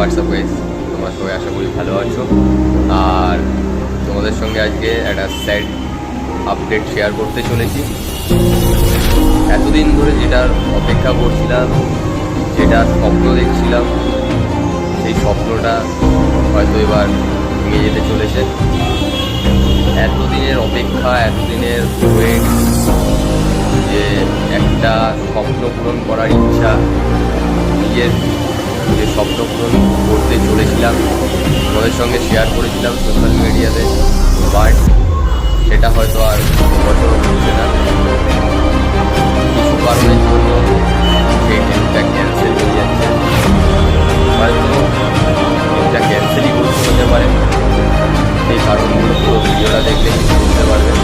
WhatsApp guys, তোমরা সবাই আশা করি ভালো আছো। আর তোমাদের সঙ্গে আজকে একটা স্যাড আপডেট শেয়ার করতে চলেছি। এতদিন ধরে যেটার অপেক্ষা করছিলাম, যেটা স্বপ্ন দেখছিলাম, সেই স্বপ্নটা হয়তো এবার ভেঙে যেতে চলেছে। এতদিনের অপেক্ষা, এতদিনের ওয়েট, যে একটা স্বপ্ন পূরণ করার ইচ্ছা, নিজের যে স্বপ্ন পূরণ করতে চলেছিলাম, ওদের সঙ্গে শেয়ার করেছিলাম সোশ্যাল মিডিয়াতে, বাট সেটা হয়তো আর বছর হচ্ছে না। কিছু কারণের জন্য সেই ট্রিপটা ক্যান্সেল হয়ে যাচ্ছে। হয়তো ট্রিপটা ক্যান্সেলই করতে হতে পারে। সেই কারণগুলো পুরো ভিডিওটা দেখলে বুঝতে পারবেন।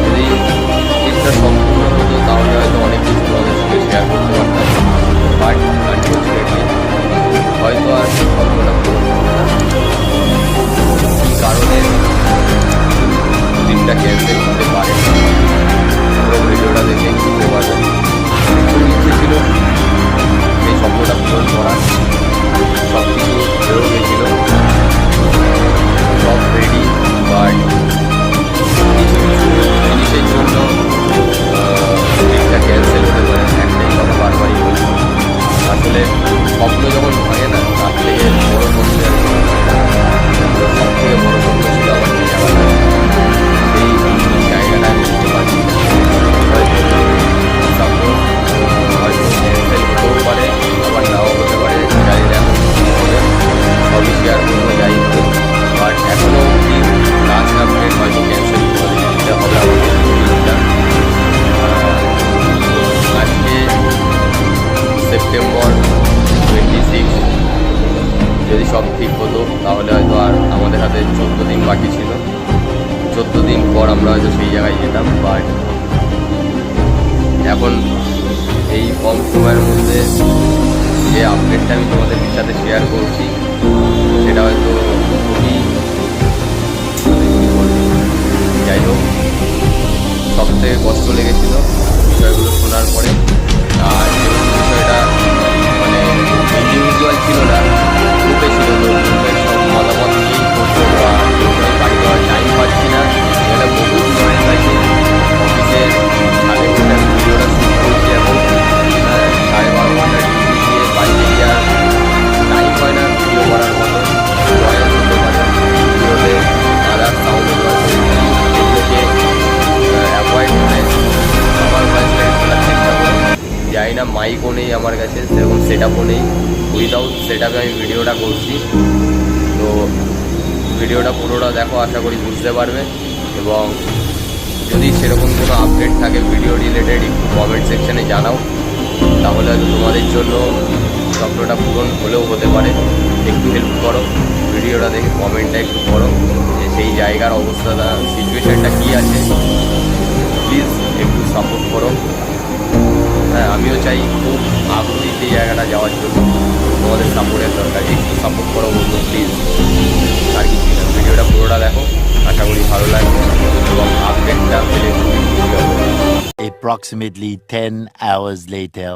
যদি ট্রিপটা সম্পূর্ণ হতো তাহলে হয়তো অনেক কিছু তোমাদের সঙ্গে শেয়ার করতে পারতাম, বাট আনফর্চুনেটলি হয়তো আর স্বপ্নটা পূরণ হতো না। কী কারণে ট্রিপটা ক্যান্সেল হতে পারে পুরো ভিডিওটা দেখে বুঝতে পারবেন। খুব ইচ্ছে ছিল সেই স্বপ্নটা পূরণ করার, সব কিছু হয়েও গেছিল, সব রেডি, বাট কিছু কিছু জিনিসের জন্য ট্রিপটা ক্যান্সেল হতে পারে। একটাই কথা বারবারই বলছি, আসলে স্বপ্ন যখন ভাঙে না, তার থেকে বড় স্বপ্ন আর কিছু হয় না। সব থেকে বড় স্বপ্ন ছিল আমার এই জায়গাটা, সেই জায়গাটা আমি নিতে পারছি না। হয়তো সাপোজ হয়তো ক্যান্সেল হতেও পারে, আবার নাও হতে পারে, জানি না এখন কী হবে, সবই শেয়ার করবো যাই হবে। বাট এখনও অবধি লাস্ট আপডেট হয়তো ক্যান্সেল করে দিতে হবে আমাদের ট্রিপটা। আজকে সেপ্টেম্বর 26, যদি সব ঠিক হতো তাহলে হয়তো আর আমাদের হাতে 14 দিন বাকি ছিল। 14 দিন পর আমরা হয়তো সেই জায়গায় যেতাম, বাট এখন এই কম সময়ের মধ্যে যে আপডেটটা আমি তোমাদের সাথে শেয়ার করছি, সেটা হয়তো খুবই যাই হোক, সব থেকে কষ্ট লেগেছিল বিষয়গুলো শোনার পরে। আর যেহেতু বিষয়টা মানে ইন্ডিভিজুয়াল ছিল না, গ্রুপে ছিল, তো গ্রুপের সব মতামত নিয়েই করতো, বা বাড়ি যাওয়ার টাইম পাচ্ছি না, এটা বহু সময় লাগে। অফিসের ছাদে বসে ভিডিওটা শুট করছি এখন, 12:30 ঘন্টা ডিউটি দিয়ে বাড়ি গিয়ে আর টাইম হয় না ভিডিও করার মতো। ভয়েস হতে পারে ভিডিওতে, আদার সাউন্ড হতে পারে, এগুলোকে অ্যাভয়েড করে আমার কাছে খোলার চেষ্টা করি। যাই না, মাইকও নেই আমার কাছে, সেরকম সেট আপও নেই, উইদাউট সেট আপে আমি ভিডিওটা করছি। তো ভিডিওটা পুরোটা দেখো, আশা করি বুঝতে পারবে। এবং যদি সেরকম কোনো আপডেট থাকে ভিডিও রিলেটেড, একটু কমেন্ট সেকশানে জানাও, তাহলে হয়তো তোমাদের জন্য স্বপ্নটা পূরণ হলেও হতে পারে। একটু হেল্প করো, ভিডিওটা দেখে কমেন্টটা একটু করো যে সেই জায়গার অবস্থাটা, সিচুয়েশানটা কী আছে, প্লিজ একটু সাপোর্ট করো। হ্যাঁ, আমিও চাই খুব আগ্রহী সেই জায়গাটা যাওয়ার জন্য, তোমাদের সাপোর্টের দরকার। একটু সাপোর্ট করো বন্ধু, প্লিজ। আর কিছু না, ভিডিওটা পুরোটা দেখো, আশা করি ভালো লাগবে এবং আপডেটটা পেলে খুবই খুশি হবে। Approximately 10 hours later.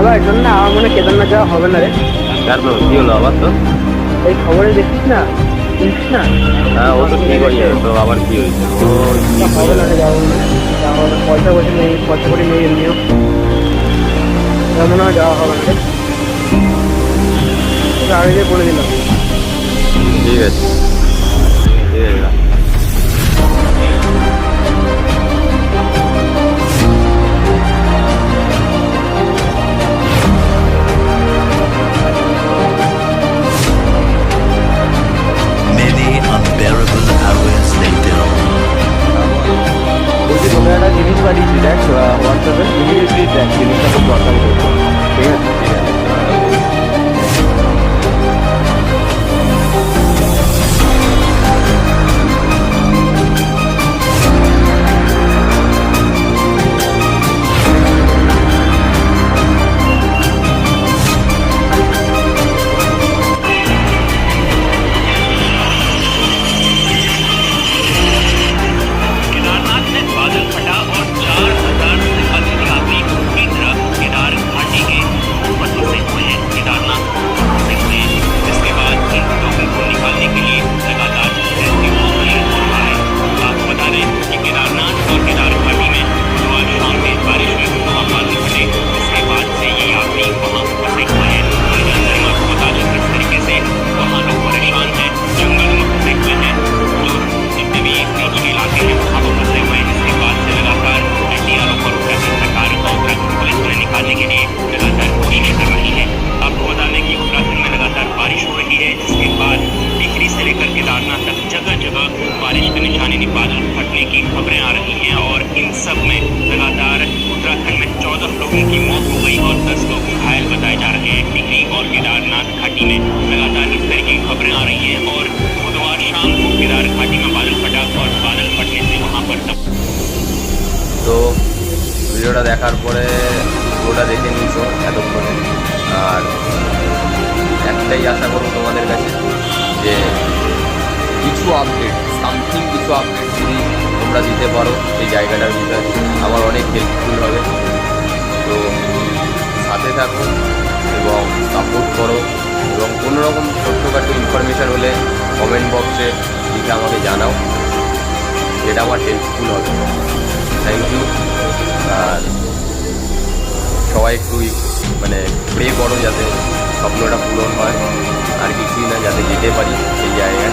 এবার শোন না, আমার মনে হয় কেদারনাথ যাওয়া হবে না রে। তারপর কী হলো আবার? তো এই খবরে দেখিস না, শুনছিস না? হ্যাঁ, ও তো ঠিক হয়ে যাবে। তো আবার কী হয়েছে? ও হবে না রে, যাওয়া হবে না। যাওয়া হবে, পয়সা বসে নেই, পয়সা করে নেই এমনিও। মনে হয় যাওয়া হবে না রে, তোকে আগে দিয়ে বলে দিলাম। ঠিক আছে, ঠিক আছে। Many unbearable hours later. বলছি, তোকে একটা জিনিস পাঠিয়েছি, দেখ হোয়াটসঅ্যাপে, ইমিডিয়েটলি দেখ জিনিসটা খুব দরকার হয়েছে। ঠিক আছে, ঠিক আছে। एक की मौत हो गई और 10 लोग घायल बताए जा रहे हैं। टिहरी और केदारनाथ घाटी में लगातार इस तरह की खबरें आ रही हैं और बुधवार शाम को केदार घाटी में बादल फटा और बादल फटने से वहाँ पर তো ভিডিওটা দেখার পরে পুরোটা দেখে নিয়েছো এতক্ষণে, আর একটাই আশা করবো তোমাদের কাছে যে কিছু আপডেট, সামথিং কিছু আপডেট যদি তোমরা দিতে পারো সেই জায়গাটার বিষয়ে আমার অনেক হেল্পফুল হবে। তো সাথে থাকো এবং সাপোর্ট করো, এবং কোনো রকম ছোট্টখাটো ইনফরমেশান হলে কমেন্ট বক্সে লিখে আমাকে জানাও, যেটা আমার হেল্পফুল হবে। Thank you. আর সবাই একটু মানে প্রে করো যাতে স্বপ্নটা পূরণ হয়, আর কিছুই না, যাতে যেতে পারি সেই জায়গায়।